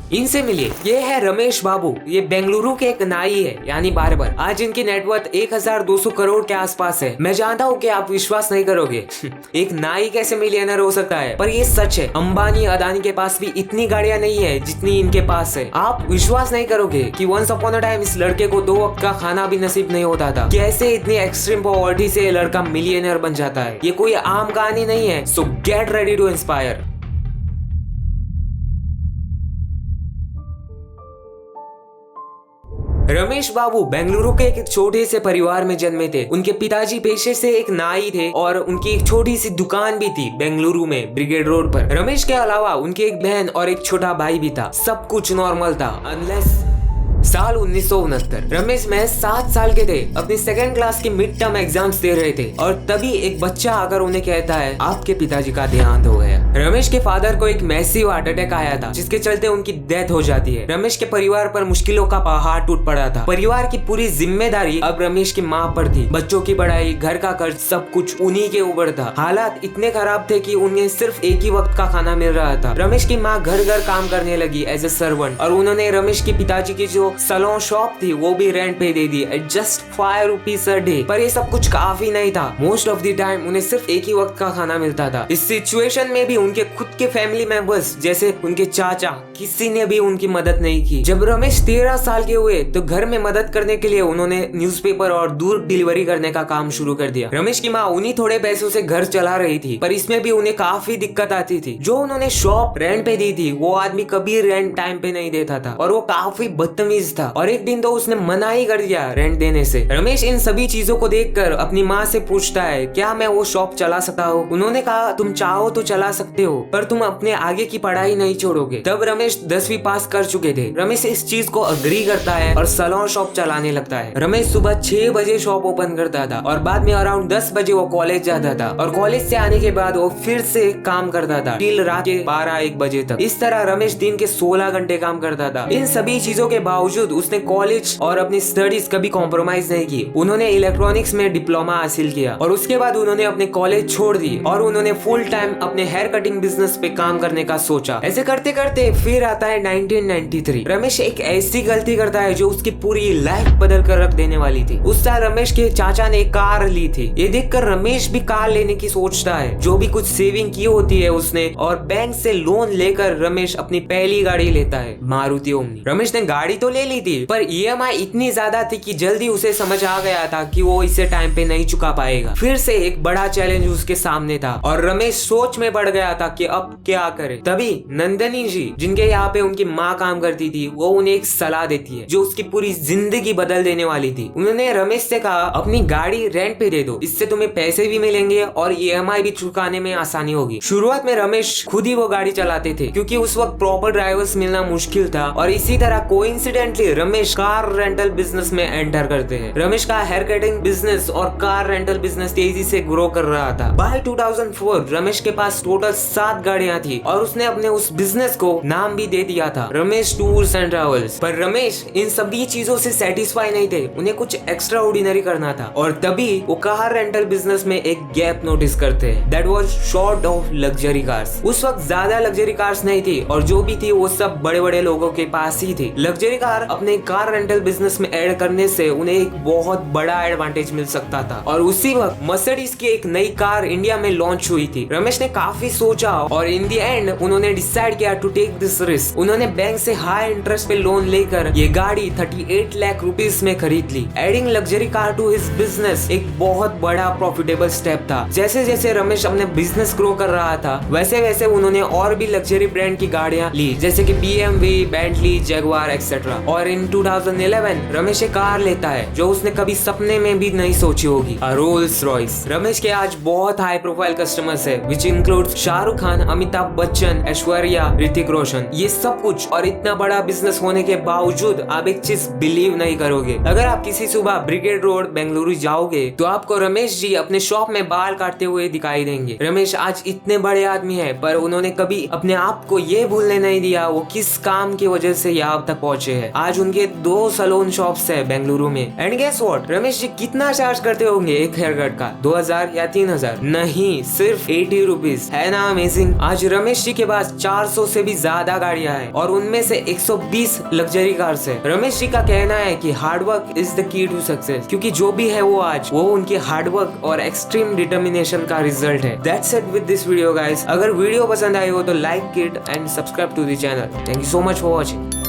इनसे मिलिए, ये है रमेश बाबू। ये बेंगलुरु के एक नाई है, यानी बार्बर। आज इनकी नेटवर्थ 1200 करोड़ के आसपास है। मैं जानता हूँ कि आप विश्वास नहीं करोगे एक नाई कैसे मिलियनर हो सकता है, पर ये सच है। अंबानी अदानी के पास भी इतनी गाड़ियां नहीं है जितनी इनके पास है। आप विश्वास नहीं करोगे कि वंस अपॉन अ टाइम इस लड़के को 2 वक्त का खाना भी नसीब नहीं होता था। कैसे इतनी एक्सट्रीम पॉवर्टी से लड़का मिलियनर बन जाता है, ये कोई आम कहानी नहीं है। So get ready to inspire. Ramesh Babu Bengaluru के एक छोटे से परिवार में जन्मे थे। उनके पिताजी पेशे से एक नाई थे और उनकी एक छोटी सी दुकान भी थी बेंगलुरु में ब्रिगेड रोड पर। रमेश के अलावा उनकी एक बहन और एक छोटा भाई भी था। सब कुछ नॉर्मल था अनलेस साल 1969। रमेश महज 7 साल के थे। अपनी 2nd क्लास की मिड टर्म एग्जाम्स दे रहे थे और तभी एक बच्चा आकर उन्हें कहता है आपके पिताजी का देहांत हो गया। रमेश के फादर को एक मैसिव हार्ट अटैक आया था, जिसके चलते उनकी डेथ हो जाती है। रमेश के परिवार पर मुश्किलों का पहाड़ टूट पड़ा था। परिवार की पूरी जिम्मेदारी अब रमेश की माँ पर थी। बच्चों की पढ़ाई, घर का खर्च, सब कुछ उन्हीं के ऊपर था। हालात इतने खराब थे कि उन्हें सिर्फ एक ही वक्त का खाना मिल रहा था। रमेश की माँ घर घर काम करने लगी एज ए सर्वेंट और उन्होंने रमेश के पिताजी की जो सैलून शॉप थी वो भी रेंट पे दे दी at just 5 rupees a day. पर ये सब कुछ काफी नहीं था। मोस्ट ऑफ द टाइम उन्हें सिर्फ एक ही वक्त का खाना मिलता था। इस सिचुएशन में भी उनके खुद के फैमिली मेंबर्स जैसे उनके चाचा, किसी ने भी उनकी मदद नहीं की। जब रमेश 13 साल के हुए तो घर में मदद करने के लिए उन्होंने न्यूज़पेपर और दूध डिलीवरी करने का काम शुरू कर दिया। रमेश की माँ उन्हीं थोड़े पैसों से घर चला रही थी, पर इसमें भी उन्हें काफी दिक्कत आती थी। जो उन्होंने शॉप रेंट पे दी थी वो आदमी कभी रेंट टाइम पे नहीं देता था और वो काफी बदतमीज था और एक दिन तो उसने मना ही कर दिया रेंट देने से। रमेश इन सभी चीजों को देखकर अपनी माँ से पूछता है क्या मैं वो शॉप चला सकता हूँ। उन्होंने कहा तुम चाहो तो चला सकते हो, पर तुम अपने आगे की पढ़ाई नहीं छोड़ोगे। तब रमेश 10वीं पास कर चुके थे। रमेश इस चीज को अग्री करता है और सैलून शॉप चलाने लगता है। रमेश सुबह 6 बजे शॉप ओपन करता था और बाद में अराउंड 10 बजे वो कॉलेज जाता था और कॉलेज से आने के बाद वो फिर से काम करता था टिल रात के 12-1 बजे तक। इस तरह रमेश दिन के 16 घंटे काम करता था। इन सभी चीजों के बावजूद उसने कॉलेज और अपनी स्टडीज कभी कॉम्प्रोमाइज नहीं की। उन्होंने इलेक्ट्रॉनिक्स में डिप्लोमा हासिल किया और उसके बाद उन्होंने अपने कॉलेज छोड़ दी और उन्होंने फुल टाइम अपने हेयर कटिंग बिजनेस पे काम करने का सोचा। ऐसे करते करते फिर आता है 1993। रमेश एक ऐसी गलती करता है जो उसकी पूरी लाइफ बदल कर रख देने वाली थी। उस साल रमेश के चाचा ने एक कार ली थी। ये देखकर रमेश भी कार लेने की सोचता है। जो भी कुछ सेविंग की होती है उसने और बैंक से लोन लेकर रमेश अपनी पहली गाड़ी लेता है, मारुति ओमनी। रमेश ने गाड़ी तो ले ली थी पर EMI इतनी ज्यादा थी कि जल्दी उसे समझ आ गया था कि वो इसे टाइम पे नहीं चुका पाएगा। फिर से एक बड़ा चैलेंज उसके सामने था और रमेश सोच में पड़ गया था कि अब क्या करे। तभी नंदनी जी, जिनके यहाँ पे उनकी माँ काम करती थी, वो उन्हें एक सलाह देती है जो उसकी पूरी जिंदगी बदल देने वाली थी। उन्होंने रमेश से कहा अपनी गाड़ी रेंट पे दे दो, इससे तुम्हें पैसे भी मिलेंगे और EMI भी चुकाने में आसानी होगी। शुरुआत में रमेश खुद ही वो गाड़ी चलाते थे क्योंकि उस वक्त प्रॉपर ड्राइवर्स मिलना मुश्किल था और इसी तरह coincidentally Ramesh car rental business में एंटर करते हैं। रमेश का हेयर कटिंग बिजनेस और कार रेंटल बिजनेस तेजी से ग्रो कर रहा था। बाय 2004 रमेश के पास टोटल 7 गाड़ियां थी और उसने अपने उस बिजनेस को नाम भी दे दिया था रमेश टूर्स एंड ट्रैवल्स। पर रमेश इन सभी चीजों से सेटिस्फाई नहीं थे, उन्हें कुछ एक्स्ट्रा ऑर्डिनरी करना था और तभी वो कार रेंटल बिजनेस में एक गैप नोटिस करते हैं। That was short of luxury cars. उस वक्त ज्यादा लग्जरी कार्स नहीं थी और जो भी थी वो सब बड़े बड़े लोगों के पास ही थी। लग्जरी कार अपने कार रेंटल बिजनेस में ऐड करने से उन्हें एक बहुत बड़ा एडवांटेज मिल सकता था और उसी वक्त मर्सिडीज की एक नई कार इंडिया में लॉन्च हुई थी। रमेश ने काफी सोचा और इन द एंड उन्होंने डिसाइड किया टू टेक दिस रिस्क। उन्होंने बैंक से हाई इंटरेस्ट पे लोन लेकर ये गाड़ी 38 लाख रुपीस में खरीद ली। Adding luxury car to his business एक बहुत बड़ा प्रॉफिटेबल स्टेप था। जैसे जैसे रमेश अपने बिजनेस ग्रो कर रहा था वैसे वैसे उन्होंने और भी लग्जरी ब्रांड की गाड़ियां ली जैसे कि BMW, बेंटली, जगुआर एक्सेट्रा। और इन 2011 रमेश एक कार लेता है जो उसने कभी सपने में भी नहीं सोची होगी, रोल्स रॉयस। रमेश के आज बहुत हाई प्रोफाइल कस्टमर्स है विच इंक्लूड्स शाहरुख खान, अमिताभ बच्चन, ऐश्वर्या, ऋतिक रोशन। ये सब कुछ और इतना बड़ा बिजनेस होने के बावजूद आप एक चीज बिलीव नहीं करोगे। अगर आप किसी सुबह ब्रिगेड रोड बेंगलुरु जाओगे तो आपको रमेश जी अपने शॉप में बाल काटते हुए दिखाई देंगे। रमेश आज इतने बड़े आदमी है पर उन्होंने कभी अपने आप को ये भूलने नहीं दिया वो किस काम की वजह से यहाँ तक पहुंचे हैं। आज उनके 2 सैलून शॉप्स है बेंगलुरु में। And guess what, Ramesh ji कितना चार्ज करते होंगे एक हेयर कट का? 2000 या 3000? नहीं, सिर्फ 80 रुपीज। है ना अमेजिंग? आज रमेश जी के पास 400 से भी ज्यादा गाड़ियां हैं और उनमें से 120 लग्जरी कार्स है। रमेश जी का कहना है कि hard work is the key to success, क्योंकि जो भी है वो आज वो उनके हार्डवर्क और एक्सट्रीम डिटर्मिनेशन का रिजल्ट है। That's it with this video guys. अगर वीडियो पसंद आई हो तो like it and subscribe to the channel. Thank you so much for watching.